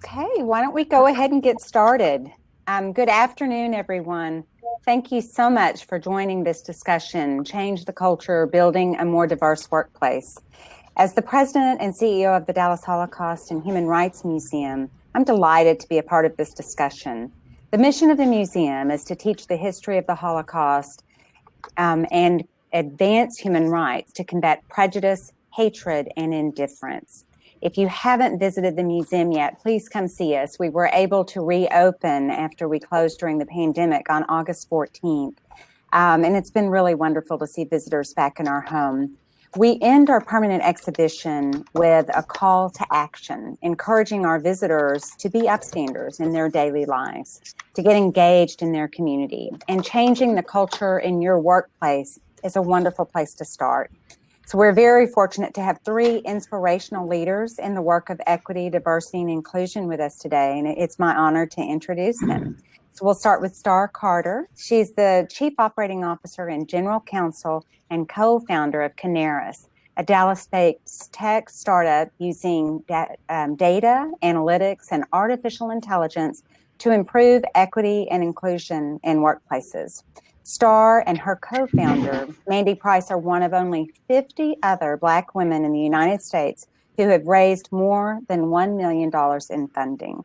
Okay, why don't we go ahead and get started? Good afternoon, everyone. Thank you so much for joining this discussion, Change the Culture, Building a More Diverse Workplace. As the president and CEO of the Dallas Holocaust and Human Rights Museum, I'm delighted to be a part of this discussion. The mission of the museum is to teach the history of the Holocaust and advance human rights to combat prejudice, hatred, and indifference. If you haven't visited the museum yet, please come see us. We were able to reopen after we closed during the pandemic on August 14th. And it's been really wonderful to see visitors back in our home. We end our permanent exhibition with a call to action, encouraging our visitors to be upstanders in their daily lives, to get engaged in their community. And changing the culture in your workplace is a wonderful place to start. So we're very fortunate to have three inspirational leaders in the work of equity, diversity, and inclusion with us today, and it's my honor to introduce them. So we'll start with Star Carter. She's the Chief Operating Officer and General Counsel and co-founder of Canaris, a Dallas-based tech startup using data, analytics, and artificial intelligence to improve equity and inclusion in workplaces. Star and her co-founder, Mandy Price, are one of only 50 other Black women in the United States who have raised more than $1 million in funding.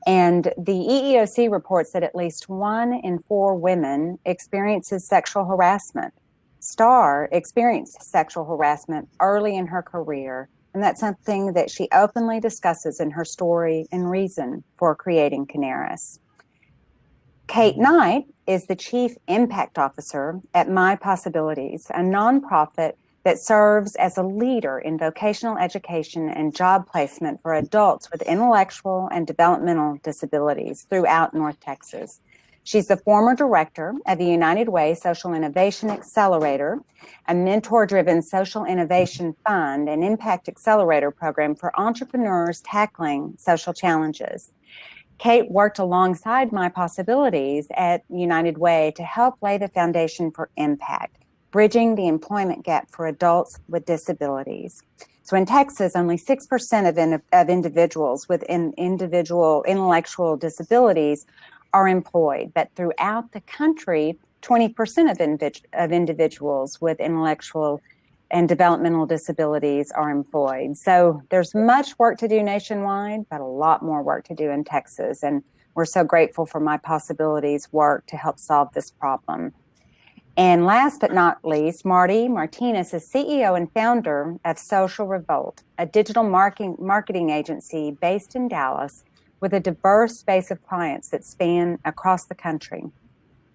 And the EEOC reports that at least 1 in 4 women experiences sexual harassment. Star experienced sexual harassment early in her career, and that's something that she openly discusses in her story and reason for creating Canaris. Kate Knight is the Chief Impact Officer at My Possibilities, a nonprofit that serves as a leader in vocational education and job placement for adults with intellectual and developmental disabilities throughout North Texas. She's the former director of the United Way Social Innovation Accelerator, a mentor-driven social innovation fund and impact accelerator program for entrepreneurs tackling social challenges. Kate worked alongside My Possibilities at United Way to help lay the foundation for impact, bridging the employment gap for adults with disabilities. So in Texas, only 6% of individuals with individual intellectual disabilities are employed, but throughout the country, 20% of individuals with intellectual and developmental disabilities are employed. So there's much work to do nationwide, but a lot more work to do in Texas. And we're so grateful for My Possibilities work to help solve this problem. And last but not least, Marty Martinez is CEO and founder of Social Revolt, a digital marketing agency based in Dallas with a diverse base of clients that span across the country.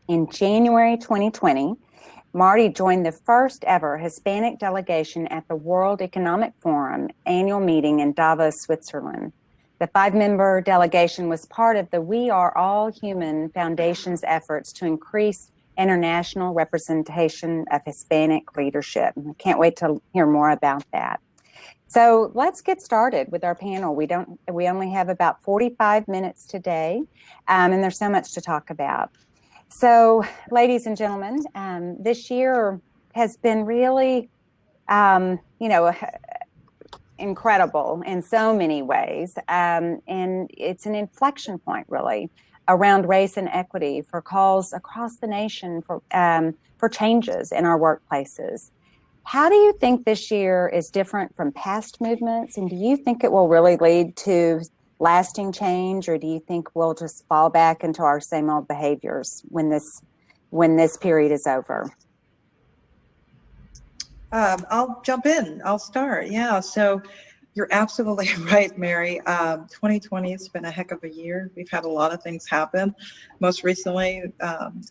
In January 2020, Marty joined the first ever Hispanic delegation at the World Economic Forum annual meeting in Davos, Switzerland. The 5-member delegation was part of the We Are All Human Foundation's efforts to increase international representation of Hispanic leadership. I can't wait to hear more about that. So let's get started with our panel. We only have about 45 minutes today, and there's so much to talk about. So, ladies and gentlemen, this year has been really, incredible in so many ways. And it's an inflection point, really, around race and equity for calls across the nation for changes in our workplaces. How do you think this year is different from past movements? And do you think it will really lead to lasting change, or do you think we'll just fall back into our same old behaviors when this period is over? I'll jump in. I'll start. Yeah. So you're absolutely right, Mary. 2020 has been a heck of a year. We've had a lot of things happen. Most recently,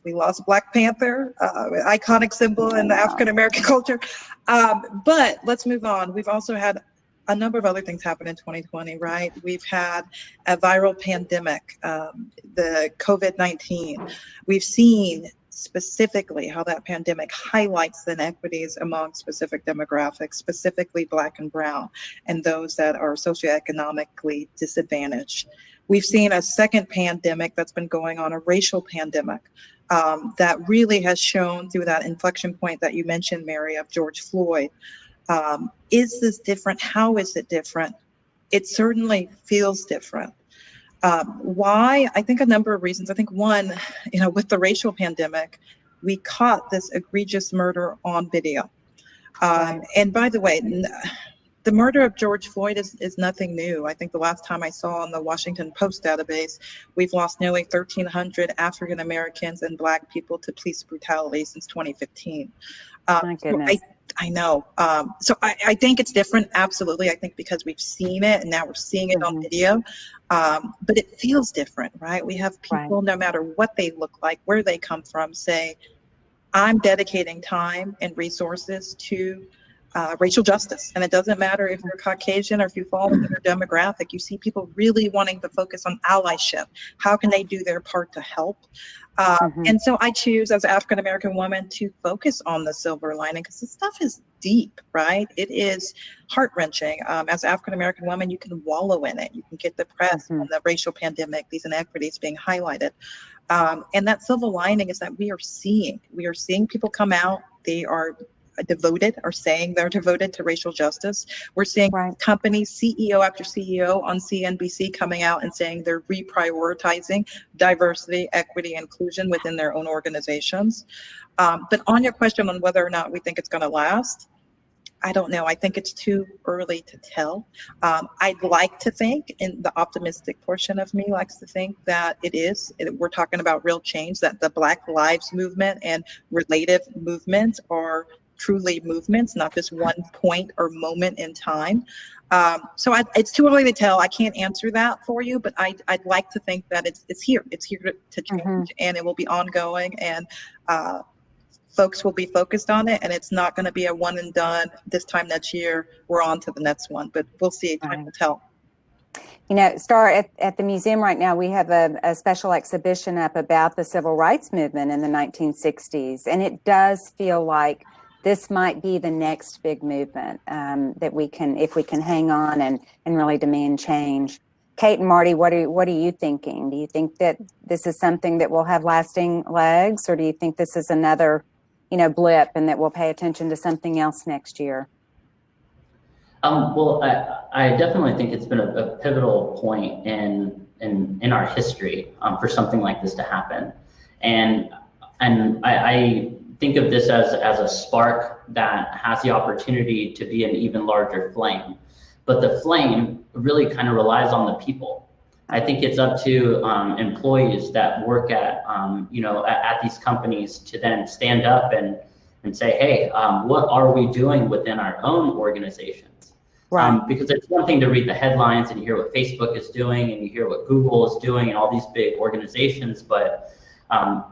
we lost Black Panther, iconic symbol in the African-American culture. But let's move on. We've also had a number of other things happen in 2020, right? We've had a viral pandemic, the COVID-19. We've seen specifically how that pandemic highlights the inequities among specific demographics, specifically Black and Brown, and those that are socioeconomically disadvantaged. We've seen a second pandemic that's been going on, a racial pandemic, that really has shown through that inflection point that you mentioned, Mary, of George Floyd. Is this different? How is it different? It certainly feels different. Why? I think a number of reasons. I think one, with the racial pandemic, we caught this egregious murder on video. Right. And by the way, the murder of George Floyd is nothing new. I think the last time I saw on the Washington Post database, we've lost nearly 1,300 African Americans and Black people to police brutality since 2015. My So goodness. I know. So I think it's different. Absolutely. I think because we've seen it and now we're seeing it on video. But it feels different, right? We have people, no matter what they look like, where they come from, say, I'm dedicating time and resources to racial justice. And it doesn't matter if you're Caucasian or if you fall into their demographic. You see people really wanting to focus on allyship. How can they do their part to help? And so I choose, as an African American woman, to focus on the silver lining because this stuff is deep, right? It is heart-wrenching. As an African American woman, you can wallow in it. You can get depressed on the racial pandemic, these inequities being highlighted. And that silver lining is that we are seeing people come out. They are devoted or saying they're devoted to racial justice. We're seeing companies, CEO after CEO on CNBC coming out and saying they're reprioritizing diversity, equity, inclusion within their own organizations. But on your question on whether or not we think it's going to last, I don't know. I think it's too early to tell. I'd like to think, and the optimistic portion of me likes to think that we're talking about real change, that the Black Lives Movement and related movements are truly movements, not just one point or moment in time. So it's too early to tell. I can't answer that for you, but I'd like to think that it's here. It's here to change, and it will be ongoing, and folks will be focused on it, and it's not going to be a one and done. This time next year, we're on to the next one, but we'll see. Time to tell. Star, at the museum right now, we have a special exhibition up about the civil rights movement in the 1960s, and it does feel like this might be the next big movement that we can, if we can hang on and really demand change. Kate and Marty, what are you thinking? Do you think that this is something that will have lasting legs, or do you think this is another, blip, and that we'll pay attention to something else next year? Well, I definitely think it's been a pivotal point in our history for something like this to happen, and I think of this as a spark that has the opportunity to be an even larger flame. But the flame really kind of relies on the people. I think it's up to employees that work at these companies to then stand up and say, hey, what are we doing within our own organizations? Because it's one thing to read the headlines and you hear what Facebook is doing and you hear what Google is doing and all these big organizations, but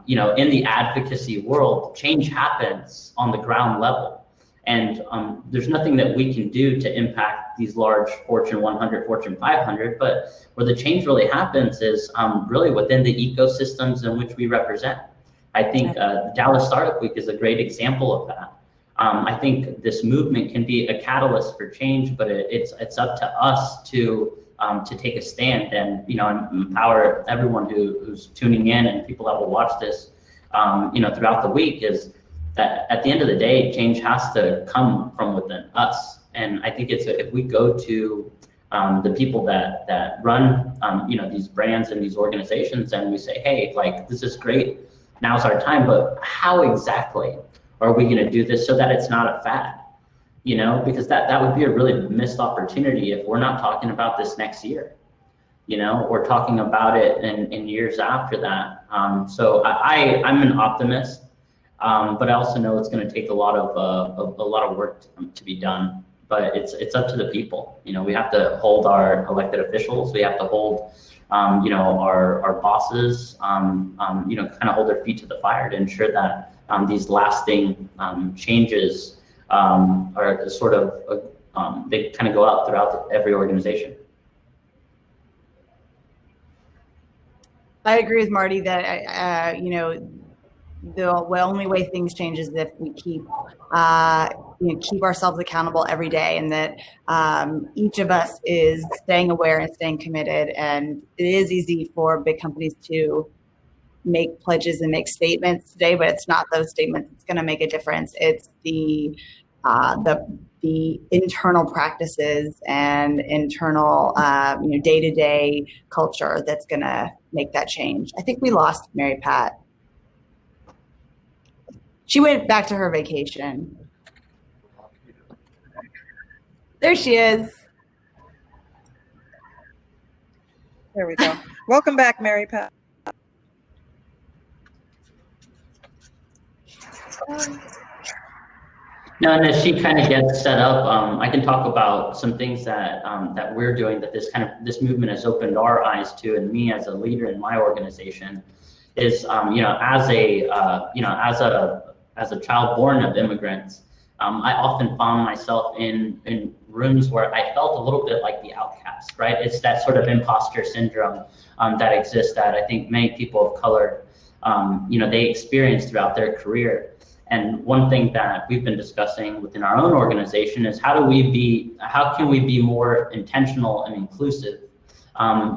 in the advocacy world, change happens on the ground level. And there's nothing that we can do to impact these large Fortune 100, Fortune 500, but where the change really happens is really within the ecosystems in which we represent. I think Dallas Startup Week is a great example of that. I think this movement can be a catalyst for change, but it's up to us to take a stand and empower everyone who's tuning in and people that will watch this throughout the week. Is that at the end of the day, change has to come from within us. And I think if we go to the people that run these brands and these organizations and we say, hey, like, this is great, now's our time, but how exactly are we going to do this so that it's not a fad? Because that would be a really missed opportunity if we're not talking about this next year. We're talking about it in years after that. So I'm an optimist. But I also know it's going to take a lot of work to be done. But it's up to the people. We have to hold our elected officials. We have to hold, our bosses. Kind of hold their feet to the fire to ensure that these lasting changes are sort of they kind of go out throughout every organization. I agree with Marty that the only way things change is if we keep ourselves accountable every day, and that each of us is staying aware and staying committed. And it is easy for big companies to make pledges and make statements today, but it's not those statements that's going to make a difference. It's the the internal practices and internal, day-to-day culture that's going to make that change. I think we lost Mary Pat. She went back to her vacation. There she is. There we go. Welcome back, Mary Pat. No, and as she kind of gets set up, I can talk about some things that that we're doing, that this movement has opened our eyes to, and me as a leader in my organization is, as a child born of immigrants, I often found myself in rooms where I felt a little bit like the outcast, right? It's that sort of imposter syndrome that exists, that I think many people of color, they experience throughout their career. And one thing that we've been discussing within our own organization is how can we be more intentional and inclusive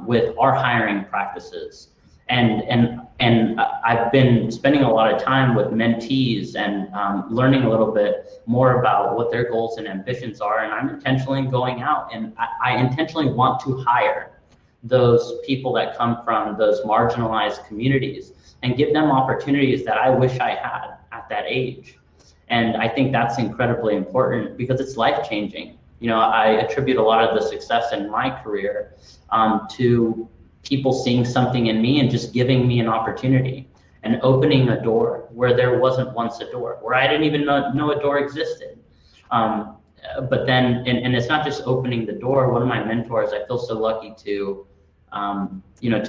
with our hiring practices? And I've been spending a lot of time with mentees and learning a little bit more about what their goals and ambitions are. And I'm intentionally going out, and I intentionally want to hire those people that come from those marginalized communities and give them opportunities that I wish I had at that age. And I think that's incredibly important because it's life-changing. I attribute a lot of the success in my career to people seeing something in me and just giving me an opportunity and opening a door where there wasn't once a door, where I didn't even know a door existed. But then, and it's not just opening the door. One of my mentors, I feel so lucky to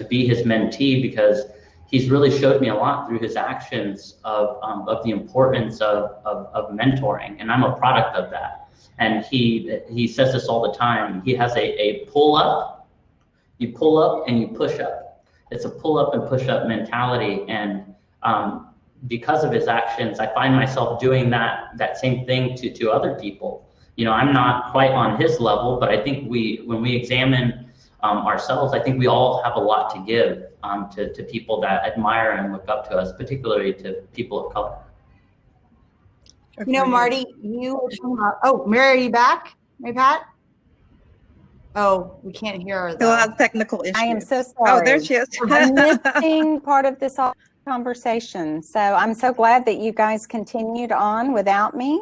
be his mentee, because he's really showed me a lot through his actions of the importance of mentoring, and I'm a product of that. And he says this all the time. He has a pull up. You pull up and you push up. It's a pull up and push up mentality, and because of his actions, I find myself doing that same thing to other people. I'm not quite on his level, but I think when we examine ourselves, I think we all have a lot to give to people that admire and look up to us, particularly to people of color. Marty, you were talking about, Mary, are you back? Mary Pat? Oh, we can't hear her, though. Still have technical issues. I am so sorry. Oh, there she is. I'm missing part of this conversation. So I'm so glad that you guys continued on without me.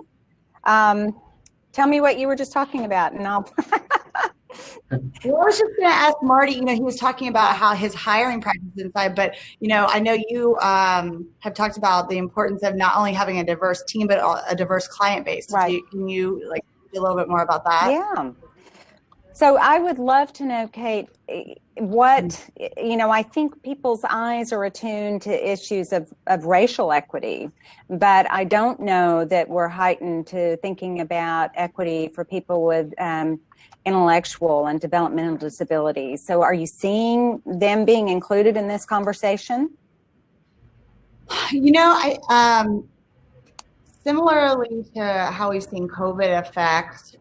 Tell me what you were just talking about, and I'll... Well, I was just going to ask Marty, he was talking about how his hiring practices inside, but, I know you have talked about the importance of not only having a diverse team, but a diverse client base. Right. Can you say a little bit more about that? Yeah. So I would love to know, Kate, what, I think people's eyes are attuned to issues of racial equity, but I don't know that we're heightened to thinking about equity for people with intellectual and developmental disabilities. So are you seeing them being included in this conversation? Similarly to how we've seen COVID affect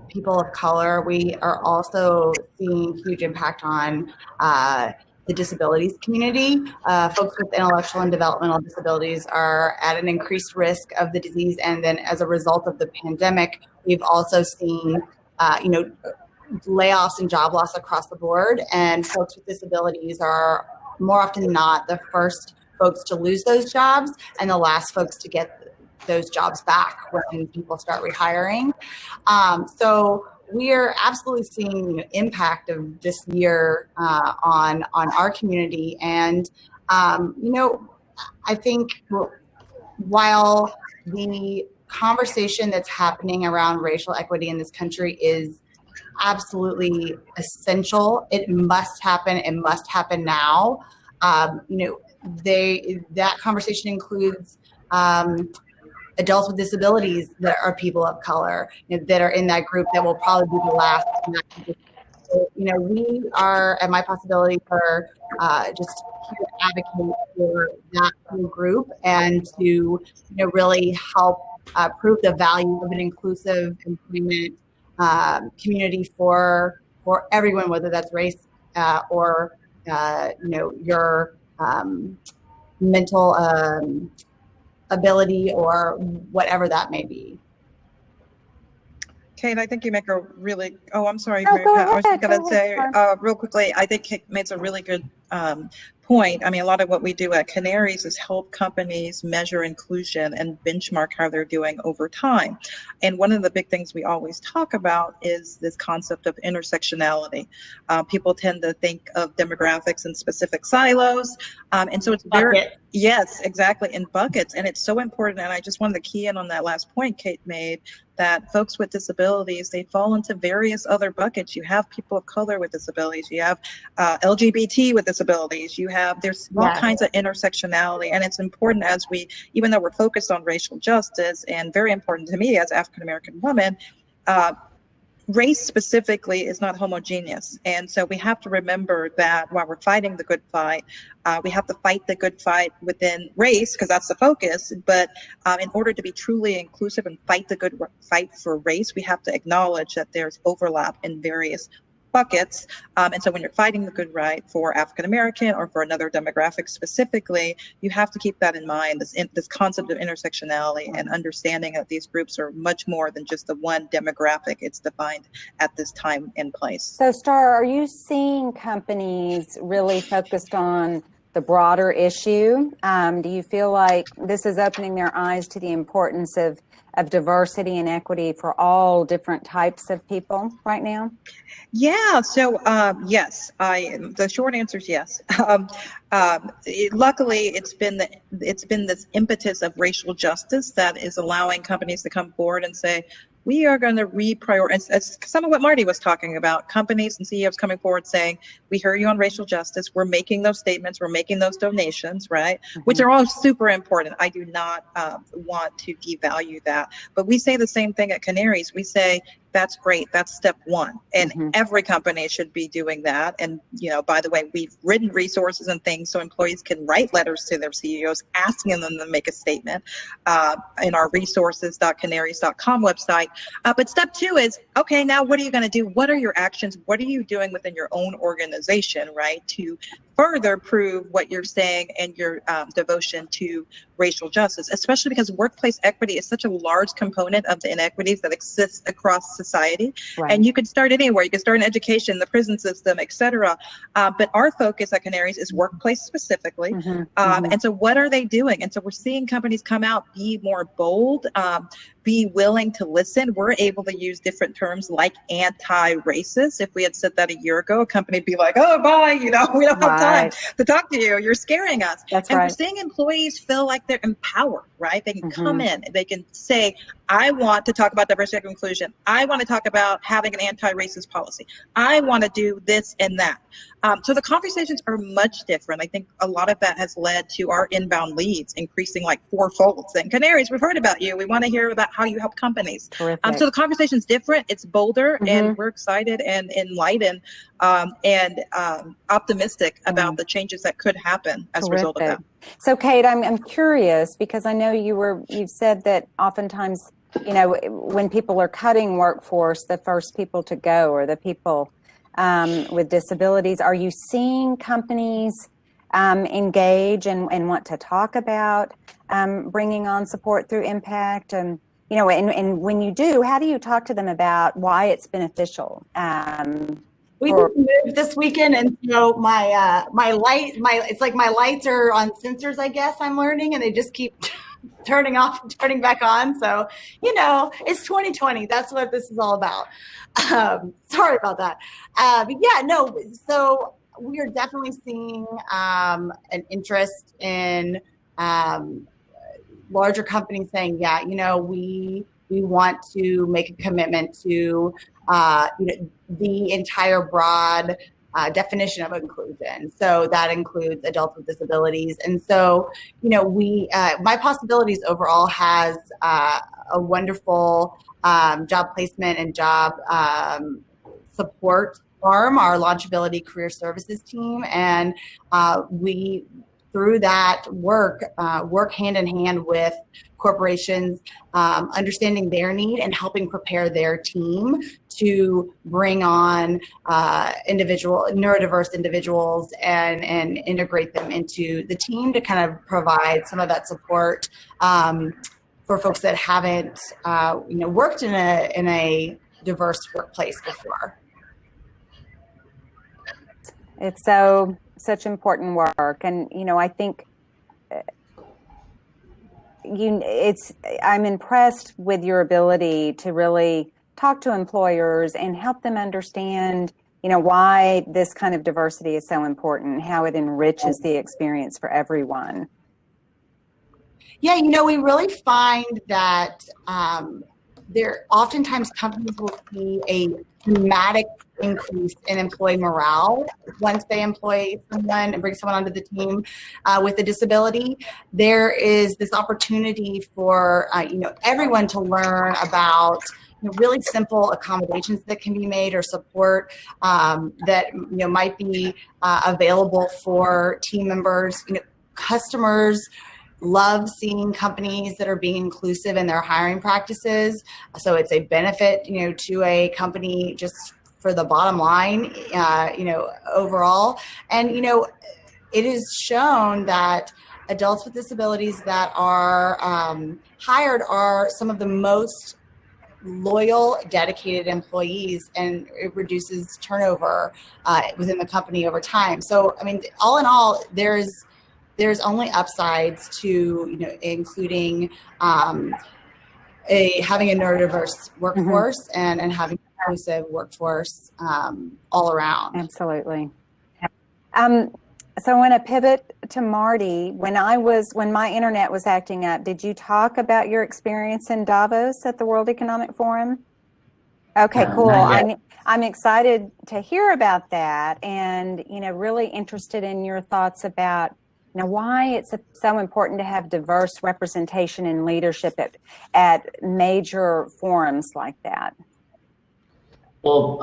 people of color, we are also seeing huge impact on the disabilities community. Folks with intellectual and developmental disabilities are at an increased risk of the disease. And then as a result of the pandemic, we've also seen layoffs and job loss across the board. And folks with disabilities are more often than not the first folks to lose those jobs and the last folks to get those jobs back when people start rehiring. So we are absolutely seeing impact of this year on our community. And, I think while the conversation that's happening around racial equity in this country is absolutely essential, it must happen. It must happen now. That conversation includes adults with disabilities that are people of color that are in that group that will probably be the last. So, we are at My Possibility for just here to advocate for that whole group and to really help prove the value of an inclusive employment community for everyone, whether that's race or your mental ability or whatever that may be. Kate, I think you make a really, I'm sorry, Oh, Mary go Pat. I was ahead. just going Go to ahead, say Star. real quickly, I think Kate makes a really good point. I mean, a lot of what we do at Canaries is help companies measure inclusion and benchmark how they're doing over time. And one of the big things we always talk about is this concept of intersectionality. People tend to think of demographics in specific silos. And so it's very, yes, exactly, in buckets. And it's so important. And I just wanted to key in on that last point Kate made, that folks with disabilities, they fall into various other buckets. You have people of color with disabilities, you have LGBT with disabilities, there's all kinds of intersectionality. And it's important as even though we're focused on racial justice, and very important to me as African-American woman, race specifically is not homogeneous. And so we have to remember that while we're fighting the good fight, we have to fight the good fight within race, because that's the focus. But in order to be truly inclusive and fight the good fight for race, we have to acknowledge that there's overlap in various buckets. And so when you're fighting the good fight for African American or for another demographic specifically, you have to keep that in mind, this concept of intersectionality and understanding that these groups are much more than just the one demographic it's defined at this time and place. So, Star, are you seeing companies really focused on the broader issue? Do you feel like this is opening their eyes to the importance of diversity and equity for all different types of people right now? Yeah, so yes, the short answer is yes. Luckily, it's been this impetus of racial justice that is allowing companies to come forward and say, we are going to reprioritize. It's some of what Marty was talking about. Companies and CEOs coming forward saying, we hear you on racial justice. We're making those statements. We're making those donations, right? Mm-hmm. Which are all super important. I do not want to devalue that. But we say the same thing at Canaries. We say, that's great. That's step one. And every company should be doing that. And, by the way, we've written resources and things so employees can write letters to their CEOs asking them to make a statement in our resources.canaries.com website. But step two is, okay, now what are you going to do? What are your actions? What are you doing within your own organization, right, to further prove what you're saying and your devotion to racial justice, especially because workplace equity is such a large component of the inequities that exist across society. Right. And you could start anywhere. You could start in education, the prison system, et cetera. But our focus at Canaries is workplace specifically. And so what are they doing? And so we're seeing companies come out, be more bold, be willing to listen. We're able to use different terms like anti-racist. If we had said that a year ago, a company would be like, oh, bye, we don't have time to talk to you. You're scaring us. That's and right. We're seeing employees feel like they're empowered, right? They can come in, they can say, I want to talk about diversity and inclusion. I want to talk about having an anti-racist policy. I want to do this and that. So the conversations are much different. I think a lot of that has led to our inbound leads increasing like fourfold. And Canaries, we've heard about you. We want to hear about how you help companies. So the conversation's different. It's bolder, and we're excited and enlightened and optimistic about the changes that could happen as a result of that. So, Kate, I'm curious because I know you said that oftentimes, when people are cutting workforce, the first people to go are the people with disabilities. Are you seeing companies engage and want to talk about bringing on support through impact? And when you do, how do you talk to them about why it's beneficial? We just moved this weekend, and so my it's like my lights are on sensors, I guess I'm learning, and they just keep turning off and turning back on. So, it's 2020. That's what this is all about. Sorry about that. So we are definitely seeing an interest in larger companies saying, we want to make a commitment to the entire broad definition of inclusion. So that includes adults with disabilities. And so, My Possibilities overall has a wonderful job placement and job support arm, our Launchability Career Services team. And we, through that work hand in hand with corporations, understanding their need and helping prepare their team to bring on neurodiverse individuals and integrate them into the team to kind of provide some of that support for folks that haven't worked in a diverse workplace before. It's such important work. And, I think I'm impressed with your ability to really talk to employers and help them understand, why this kind of diversity is so important, how it enriches the experience for everyone. Yeah, we really find that there oftentimes companies will see a dramatic increase in employee morale once they employ someone and bring someone onto the team with a disability. There is this opportunity for everyone to learn about really simple accommodations that can be made or support that might be available for team members. Customers love seeing companies that are being inclusive in their hiring practices. So it's a benefit, to a company just for the bottom line, overall. And, it is shown that adults with disabilities that are hired are some of the most loyal, dedicated employees, and it reduces turnover within the company over time. So, all in all, there's only upsides to including having a neurodiverse workforce and having an inclusive workforce all around. Absolutely. So I want to pivot to Marty. When my internet was acting up, did you talk about your experience in Davos at the World Economic Forum? Okay, cool. I'm excited to hear about that, and really interested in your thoughts about why it's so important to have diverse representation in leadership at major forums like that. Well,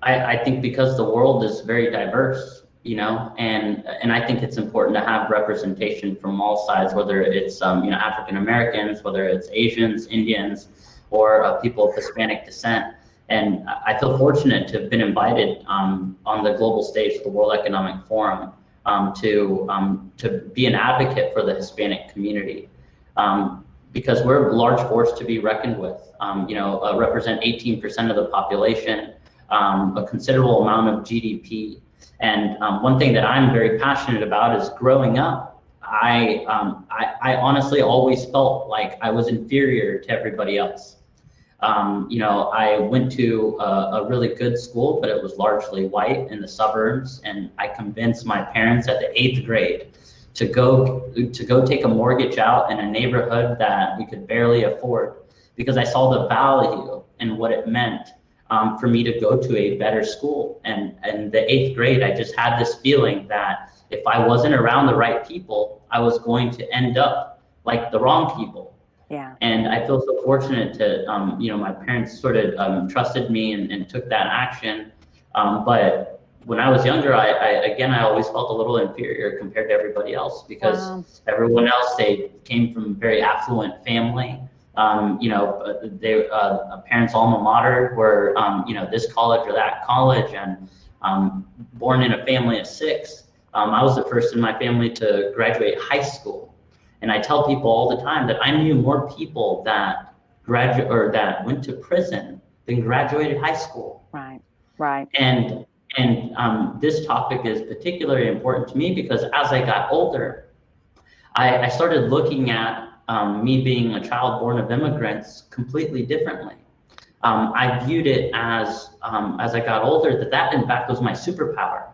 I think because the world is very diverse, and I think it's important to have representation from all sides, whether it's African Americans, whether it's Asians, Indians, or people of Hispanic descent. And I feel fortunate to have been invited on the global stage of the World Economic Forum to be an advocate for the Hispanic community, because we're a large force to be reckoned with. Represent 18% of the population, a considerable amount of GDP. And one thing that I'm very passionate about is growing up, I honestly always felt like I was inferior to everybody else. I went to a really good school, but it was largely white in the suburbs, and I convinced my parents at the 8th grade to go take a mortgage out in a neighborhood that we could barely afford, because I saw the value and what it meant for me to go to a better school. And the 8th grade, I just had this feeling that if I wasn't around the right people, I was going to end up like the wrong people. Yeah. And I feel so fortunate to, my parents sort of trusted me and took that action. But when I was younger, I always felt a little inferior compared to everybody else, because everyone else, they came from a very affluent family. Their parents' alma mater were, this college or that college, and born in a family of 6. I was the first in my family to graduate high school. And I tell people all the time that I knew more people that that went to prison than graduated high school. Right. And this topic is particularly important to me because as I got older, I started looking at me being a child born of immigrants completely differently. I viewed it as I got older, that in fact was my superpower.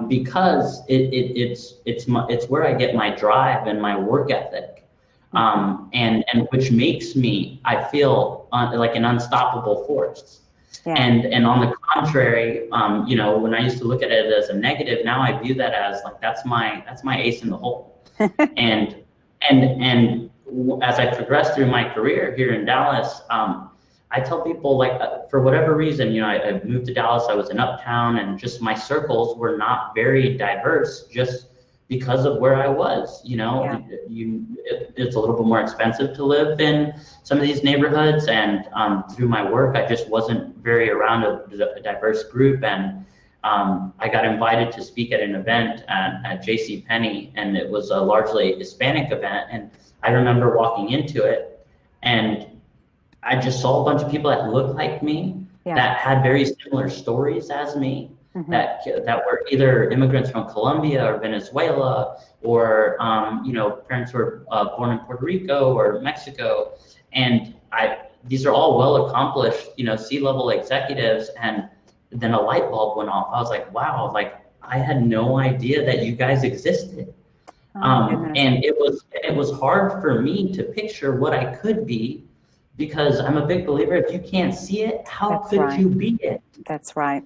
Because it's where I get my drive and my work ethic, and which makes me, I feel like an unstoppable force. Yeah. And on the contrary, when I used to look at it as a negative, now I view that as like that's my ace in the hole. and as I progressed through my career here in Dallas, I tell people, for whatever reason, I moved to Dallas, I was in Uptown, and just my circles were not very diverse just because of where I was. Yeah. It's a little bit more expensive to live in some of these neighborhoods, and through my work, I just wasn't very around a diverse group. And I got invited to speak at an event at JCPenney, and it was a largely Hispanic event. And I remember walking into it, and I just saw a bunch of people that looked like me, that had very similar stories as me, that were either immigrants from Colombia or Venezuela, or parents who were born in Puerto Rico or Mexico, and these are all well accomplished, C-level executives, and then a light bulb went off. I was like, wow, like I had no idea that you guys existed. And it was hard for me to picture what I could be, because I'm a big believer, if you can't see it, how could you be it? That's right.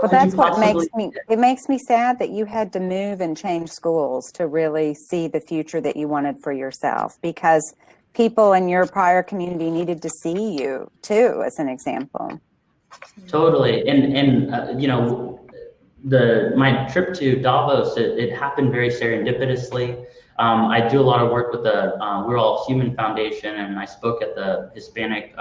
Well, that's what makes me sad that you had to move and change schools to really see the future that you wanted for yourself, because people in your prior community needed to see you too, as an example. Totally. And my trip to Davos, it happened very serendipitously. I do a lot of work with the We're All Human Foundation, and I spoke at the Hispanic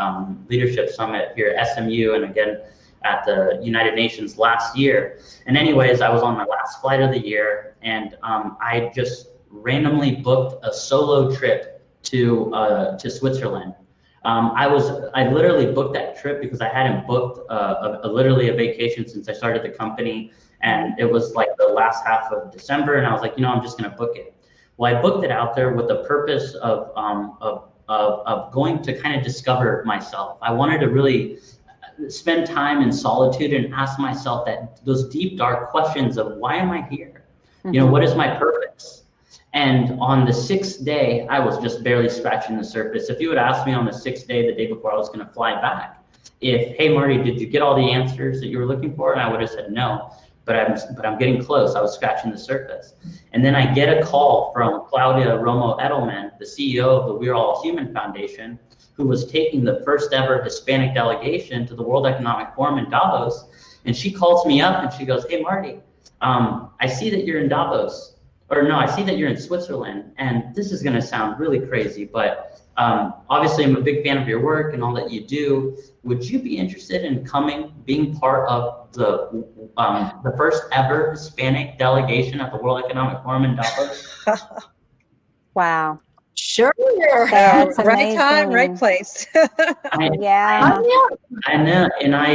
Leadership Summit here at SMU, and again at the United Nations last year. And anyways, I was on my last flight of the year, and I just randomly booked a solo trip to Switzerland. I literally booked that trip because I hadn't booked literally a vacation since I started the company, and it was like the last half of December, and I was like, I'm just gonna book it. Well, I booked it out there with the purpose of going to kind of discover myself. I wanted to really spend time in solitude and ask myself those deep, dark questions of, why am I here? What is my purpose? And on the 6th day, I was just barely scratching the surface. If you would ask me on the 6th day, the day before I was going to fly back, hey, Marty, did you get all the answers that you were looking for? And I would have said no, but I'm getting close. I was scratching the surface. And then I get a call from Claudia Romo Edelman, the CEO of the We're All Human Foundation, who was taking the first ever Hispanic delegation to the World Economic Forum in Davos. And she calls me up and she goes, hey, Marty, I see that you're in Davos. Or no, I see that you're in Switzerland, and this is going to sound really crazy, but obviously I'm a big fan of your work and all that you do. Would you be interested in being part of the first ever Hispanic delegation at the World Economic Forum in Davos? Wow. Sure. That's right amazing. time, right place. I know, and I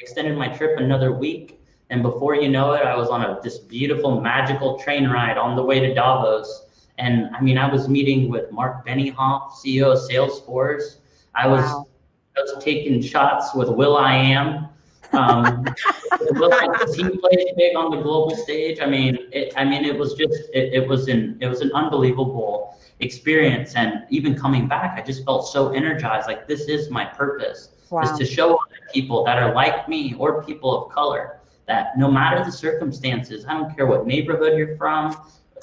extended my trip another week. And before you know it, I was on this beautiful, magical train ride on the way to Davos. And I was meeting with Mark Benioff, CEO of Salesforce. I was taking shots with Will.i.am. He plays big on the global stage. It was an unbelievable experience. And even coming back, I just felt so energized. Like, this is my purpose, is to show other people that are like me, or people of color, that no matter the circumstances, I don't care what neighborhood you're from,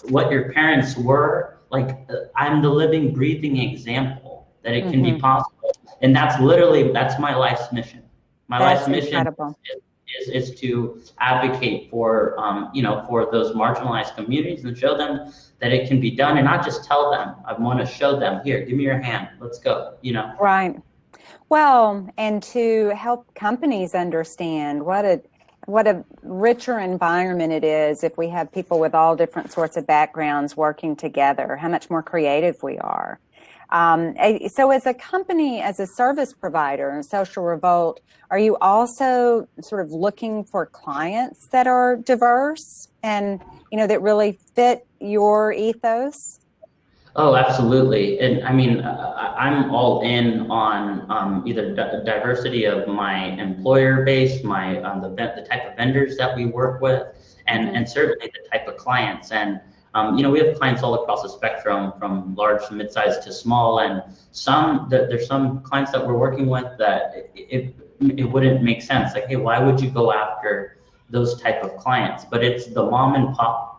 what your parents were, like, I'm the living, breathing example that it can be possible. And that's my life's mission. My life's mission is to advocate for, for those marginalized communities, and show them that it can be done, and not just tell them. I want to show them, here, give me your hand, let's go, Right. Well, and to help companies understand what a richer environment it is if we have people with all different sorts of backgrounds working together, how much more creative we are. So as a company, as a service provider, Social Revolt, are you also sort of looking for clients that are diverse and, that really fit your ethos? Oh, absolutely. And I'm all in on either diversity of my employer base, the type of vendors that we work with, and certainly the type of clients. And we have clients all across the spectrum, from large to mid-sized to small. And there's some clients that we're working with that it wouldn't make sense. Like, hey, why would you go after those type of clients? But it's the mom and pop,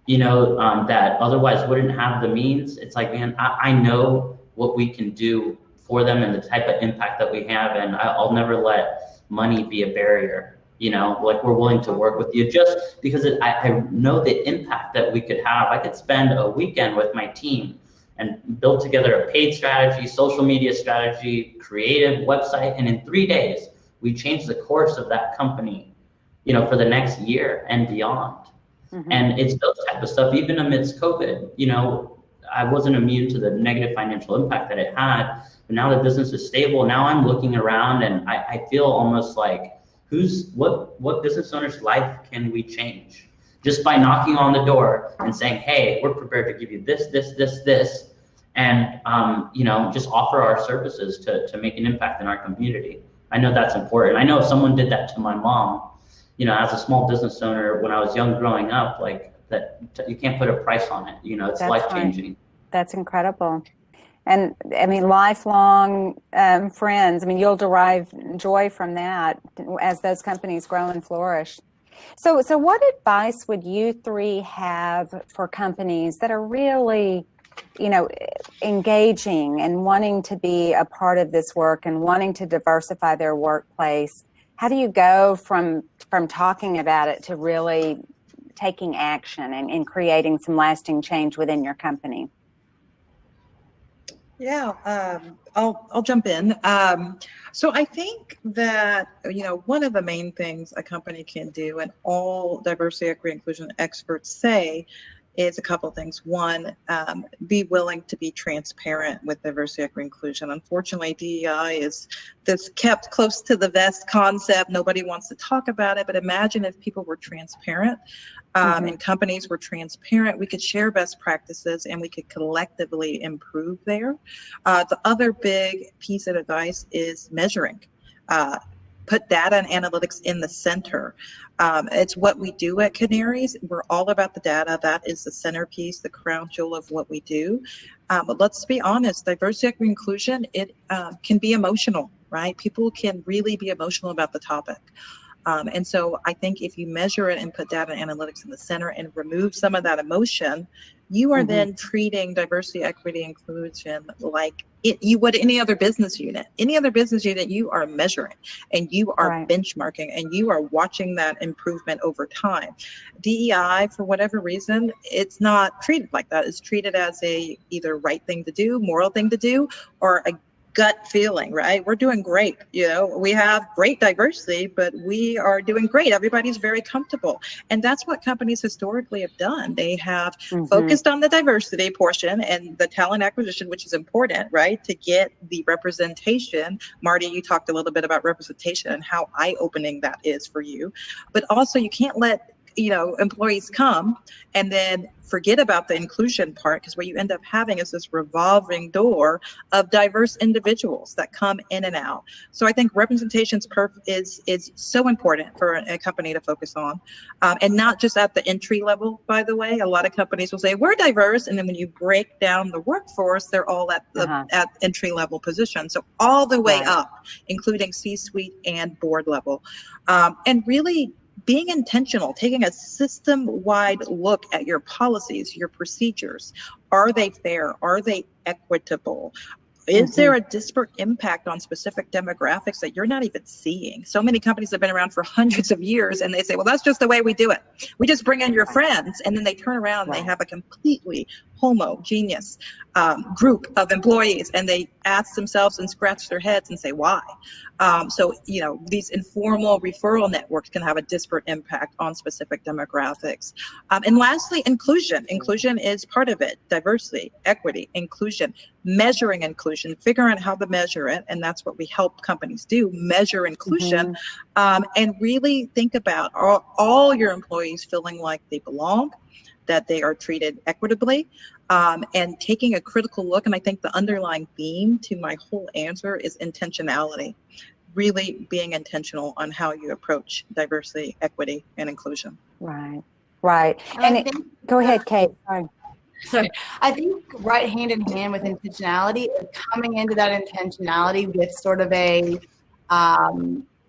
that otherwise wouldn't have the means. It's like, man, I know what we can do for them and the type of impact that we have, and I'll never let money be a barrier. Like, we're willing to work with you just because I know the impact that we could have. I could spend a weekend with my team and build together a paid strategy, social media strategy, creative website, and in 3 days, we change the course of that company, for the next year and beyond. And it's those type of stuff, even amidst COVID, I wasn't immune to the negative financial impact that it had. But now the business is stable. Now I'm looking around and I feel almost like what business owner's life can we change? Just by knocking on the door and saying, hey, we're prepared to give you this, and just offer our services to make an impact in our community. I know that's important. I know if someone did that to my mom, as a small business owner when I was young growing up, like that, you can't put a price on it. It's life-changing. Right. That's incredible. And I mean, lifelong friends, I mean, you'll derive joy from that as those companies grow and flourish. So what advice would you three have for companies that are really, engaging and wanting to be a part of this work and wanting to diversify their workplace? How do you go from talking about it to really taking action and creating some lasting change within your company? Yeah, I'll jump in. So I think that, one of the main things a company can do, and all diversity, equity, inclusion experts say, is a couple of things. One, be willing to be transparent with diversity, equity, inclusion. Unfortunately, DEI is this kept close to the vest concept. Nobody wants to talk about it, but imagine if people were transparent. And companies were transparent, we could share best practices and we could collectively improve there. The other big piece of advice is measuring. Put data and analytics in the center. It's what we do at Canaries. We're all about the data. That is the centerpiece, the crown jewel of what we do. But let's be honest, diversity, equity, inclusion, it can be emotional, right? People can really be emotional about the topic. And so I think if you measure it and put data and analytics in the center and remove some of that emotion, you are then treating diversity, equity, inclusion like you would any other business unit. Any other business unit, you are measuring and you are benchmarking and you are watching that improvement over time. DEI, for whatever reason, it's not treated like that. It's treated as a either right thing to do, moral thing to do, or a gut feeling, right? We're doing great. We have great diversity, but we are doing great. Everybody's very comfortable. And that's what companies historically have done. They have focused on the diversity portion and the talent acquisition, which is important, right? To get the representation. Marty, you talked a little bit about representation and how eye-opening that is for you. But also you can't let employees come and then forget about the inclusion part, because what you end up having is this revolving door of diverse individuals that come in and out. So I think representation is so important for a company to focus on, and not just at the entry level, by the way. A lot of companies will say we're diverse, and then when you break down the workforce, they're all at the at entry level position. So all the way up, including C-suite and board level, and really being intentional, taking a system-wide look at your policies, your procedures. Are they fair? Are they equitable? Is there a disparate impact on specific demographics that you're not even seeing? So many companies have been around for hundreds of years and they say, well, that's just the way we do it. We just bring in your friends, and then they turn around and they have a completely homogeneous group of employees, and they ask themselves and scratch their heads and say, why? So, these informal referral networks can have a disparate impact on specific demographics. And lastly, inclusion. Inclusion is part of it. Diversity, equity, inclusion, measuring inclusion, figuring out how to measure it. And that's what we help companies do, measure inclusion, and really think about all your employees feeling like they belong, that they are treated equitably, and taking a critical look. And I think the underlying theme to my whole answer is intentionality, really being intentional on how you approach diversity, equity, and inclusion. Right. And go ahead, Kate. Sorry. I think right hand in hand with intentionality is coming into that intentionality with sort of a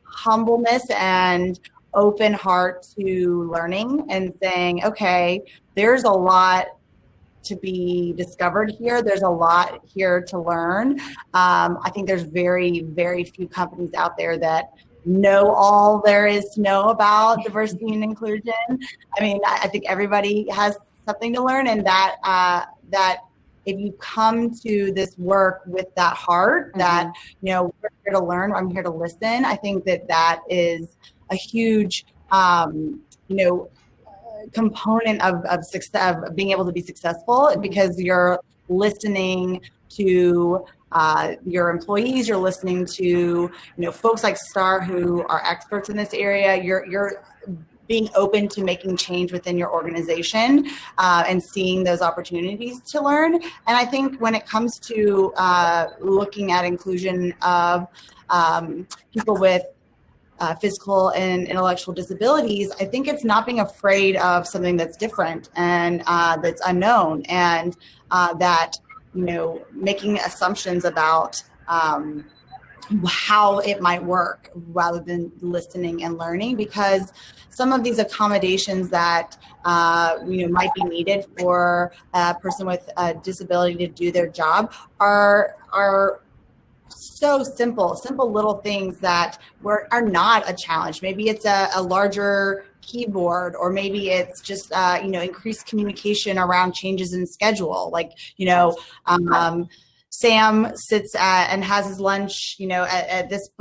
humbleness and open heart to learning and saying, okay, there's a lot to be discovered here. There's a lot here to learn. I think there's very, very few companies out there that know all there is to know about diversity and inclusion. I mean, I think everybody has something to learn, and that if you come to this work with that heart, that, we're here to learn, I'm here to listen, I think that is a huge, component of success, of being able to be successful, because you're listening to your employees, you're listening to folks like Star who are experts in this area. You're being open to making change within your organization and seeing those opportunities to learn. And I think when it comes to looking at inclusion of people with physical and intellectual disabilities, I think it's not being afraid of something that's different and that's unknown, and that making assumptions about how it might work rather than listening and learning, because some of these accommodations that might be needed for a person with a disability to do their job are so simple little things that are not a challenge. Maybe it's a larger keyboard, or maybe it's just increased communication around changes in schedule. Like Sam sits and has his lunch,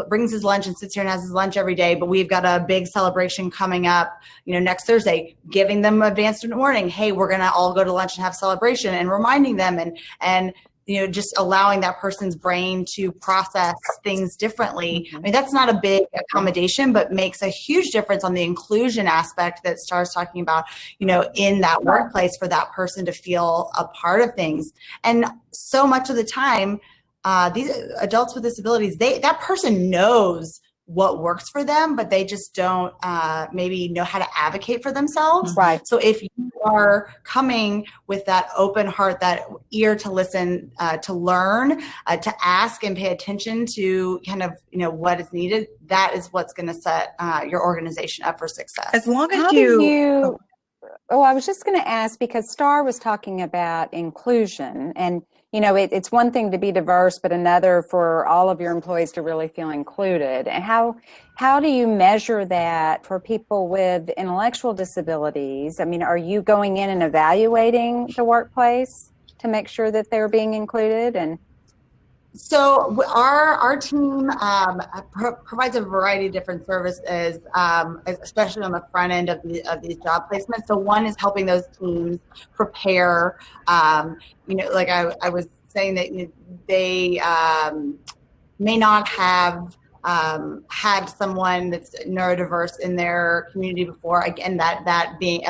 brings his lunch and sits here and has his lunch every day, but we've got a big celebration coming up, next Thursday, giving them advance warning. Hey, we're going to all go to lunch and have celebration, and reminding them and just allowing that person's brain to process things differently. I mean, that's not a big accommodation, but makes a huge difference on the inclusion aspect that Star's talking about, in that workplace, for that person to feel a part of things. And so much of the time, these adults with disabilities, that person knows what works for them, but they just don't maybe know how to advocate for themselves. Right. So if you are coming with that open heart, that ear to listen, to learn, to ask and pay attention to kind of, what is needed, that is what's going to set your organization up for success. As long as I was just going to ask, because Star was talking about inclusion, and it's one thing to be diverse, but another for all of your employees to really feel included. And how do you measure that for people with intellectual disabilities? I mean, are you going in and evaluating the workplace to make sure that they're being included? And so our team provides a variety of different services, especially on the front end of these job placements. So one is helping those teams prepare. Like I was saying, that they may not have had someone that's neurodiverse in their community before. Again, that being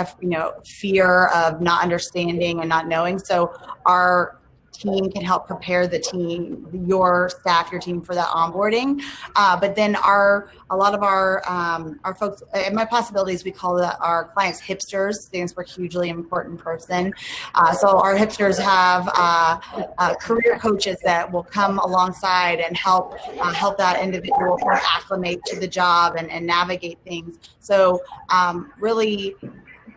fear of not understanding and not knowing. So our team can help prepare the team, your staff, your team, for that onboarding. But then a lot of our folks, at My Possibilities, we call our clients hipsters, stands for hugely important person. So our hipsters have career coaches that will come alongside and help that individual kind of acclimate to the job and navigate things. So really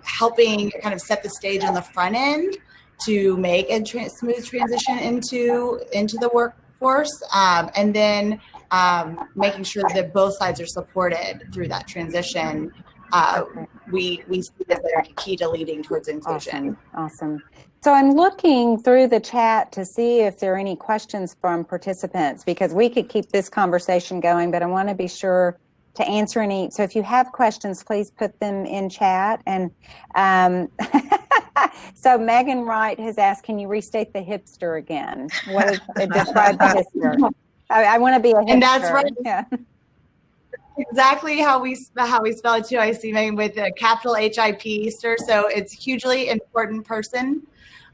helping kind of set the stage on the front end to make a smooth transition into the workforce, and then making sure that both sides are supported through that transition. We see that they're key to leading towards inclusion. Awesome. So I'm looking through the chat to see if there are any questions from participants, because we could keep this conversation going, but I want to be sure to answer any. So if you have questions, please put them in chat. And so Megan Wright has asked, can you restate the hipster again? What is describe the hipster? I want to be a hipster. And that's right. Yeah. Exactly how we spell it too. I see Megan with a capital HIP-ster. So it's hugely important person.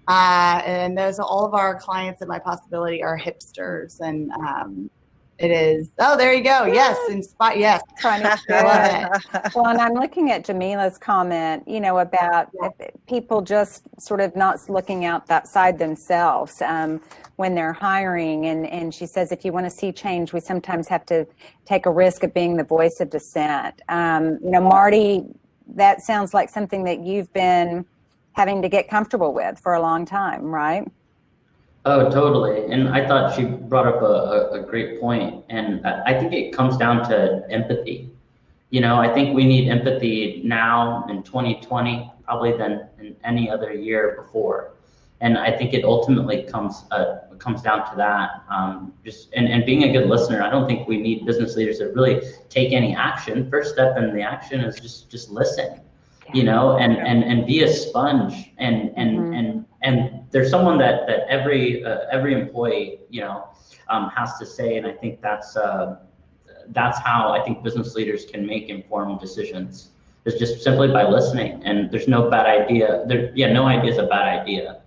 And those are all of our clients at My Possibility are hipsters, and it is. Oh, there you go. Yes, yes. I love it. Well, and I'm looking at Jamila's comment, about people just sort of not looking outside themselves when they're hiring. And she says, if you want to see change, we sometimes have to take a risk of being the voice of dissent. Marty, that sounds like something that you've been having to get comfortable with for a long time, right? Oh, totally. And I thought she brought up a great point. And I think it comes down to empathy. I think we need empathy now in 2020, probably than in any other year before. And I think it ultimately comes down to that. And being a good listener. I don't think we need business leaders to really take any action. First step in the action is just listen. and be a sponge, and there's someone that every employee, has to say, and I think that's how I think business leaders can make informed decisions, is just simply by listening. And there's no bad idea. No idea is a bad idea.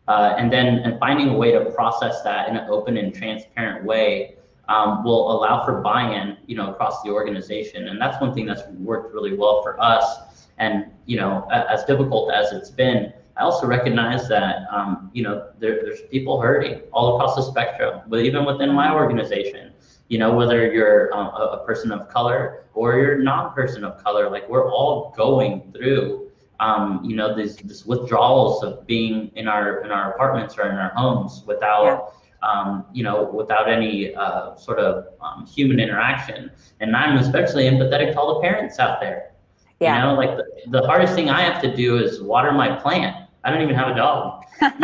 And finding a way to process that in an open and transparent way will allow for buy-in, across the organization. And that's one thing that's worked really well for us. And, as difficult as it's been, I also recognize that, there's people hurting all across the spectrum, but even within my organization, whether you're a person of color or you're not a person of color, like we're all going through, this withdrawals of being in our apartments or in our homes without, without any sort of human interaction. And I'm especially empathetic to all the parents out there. Yeah. Like the hardest thing I have to do is water my plant. I don't even have a dog, and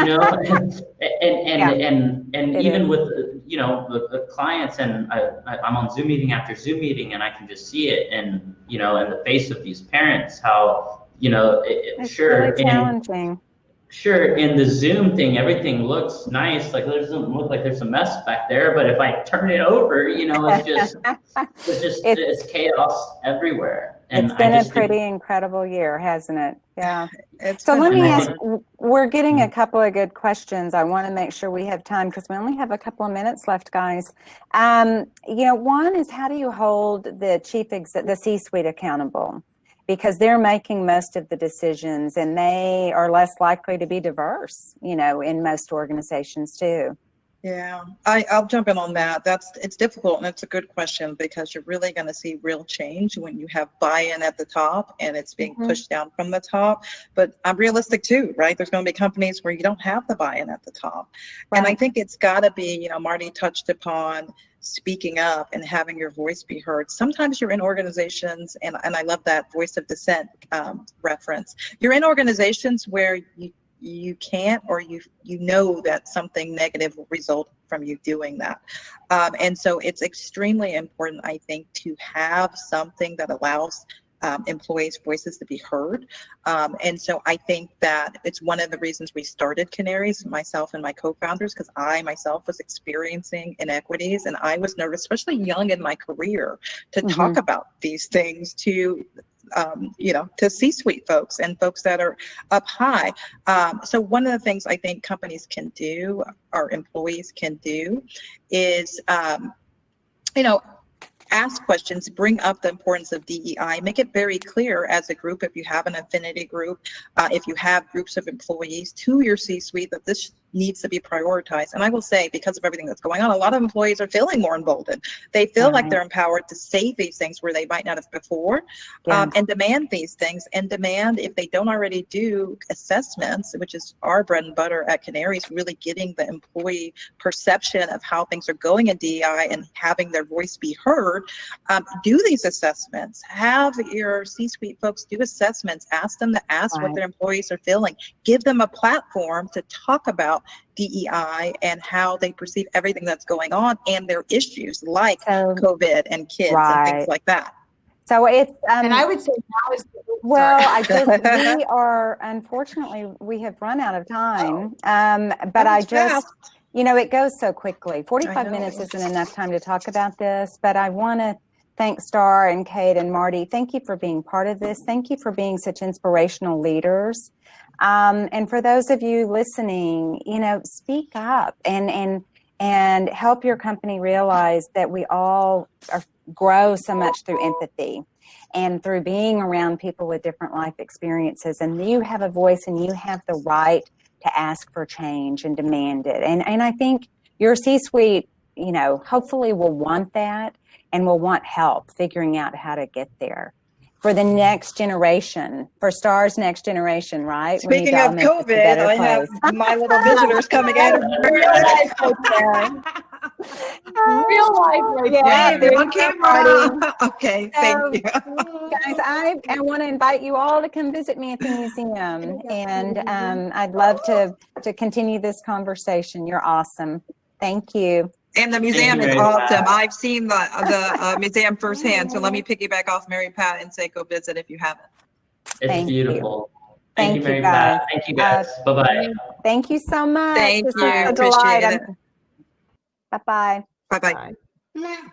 even with, the clients, and I'm on Zoom meeting after Zoom meeting, and I can just see it, and, in the face of these parents, how, it's sure. Really challenging. Sure, in the Zoom thing, everything looks nice. Like, there doesn't look like there's a mess back there, but if I turn it over, it's chaos everywhere. And it's been a pretty incredible year, hasn't it? Yeah. So let me ask, we're getting a couple of good questions. I want to make sure we have time because we only have a couple of minutes left, guys. One is, how do you hold the the C-suite accountable? Because they're making most of the decisions, and they are less likely to be diverse, in most organizations too. Yeah, I'll jump in on that. It's difficult, and it's a good question, because you're really going to see real change when you have buy-in at the top and it's being pushed down from the top. But I'm realistic too, right? There's going to be companies where you don't have the buy-in at the top. Right. And I think it's got to be, Marty touched upon speaking up and having your voice be heard. Sometimes you're in organizations, and I love that voice of dissent reference. You're in organizations where you can't, or you know that something negative will result from you doing that. And so it's extremely important, I think, to have something that allows employees' voices to be heard. And so I think that it's one of the reasons we started Canaries, myself and my co-founders, because I myself was experiencing inequities, and I was nervous, especially young in my career, to talk about these things to C-suite folks and folks that are up high. So one of the things I think companies can do, or employees can do, is, ask questions, bring up the importance of DEI, make it very clear as a group, if you have an affinity group, if you have groups of employees, to your C-suite, that this needs to be prioritized. And I will say, because of everything that's going on, a lot of employees are feeling more emboldened. They feel like they're empowered to say these things where they might not have before, and demand these things, and demand, if they don't already do assessments, which is our bread and butter at Canaries, really getting the employee perception of how things are going in DEI and having their voice be heard. Do these assessments. Have your C-suite folks do assessments. Ask them to ask what their employees are feeling. Give them a platform to talk about DEI and how they perceive everything that's going on, and their issues like COVID and kids and things like that. So it's and I would say now is unfortunately we have run out of time. But it goes so quickly. 45 minutes isn't enough time to talk about this, but I want to thank Star and Kate and Marty. Thank you for being part of this. Thank you for being such inspirational leaders. And for those of you listening, speak up and help your company realize that we all grow so much through empathy and through being around people with different life experiences. And you have a voice, and you have the right to ask for change and demand it. And I think your C-suite, hopefully will want that, and will want help figuring out how to get there. For the next generation, for Star's next generation, right? Speaking of COVID, I have my little visitors coming in. Real life, on camera. Okay, thank you. Guys, I want to invite you all to come visit me at the museum, and I'd love to continue this conversation. You're awesome. Thank you. And the museum is awesome. I've seen the museum firsthand, so let me piggyback off Mary Pat and say go visit if you haven't. It's Thank you. beautiful. Thank you, you, Mary guys. Pat. Thank you, guys. Bye-bye. Thank you so much. Thank This you. is a Appreciate delight. it. Bye-bye. Bye-bye. Bye.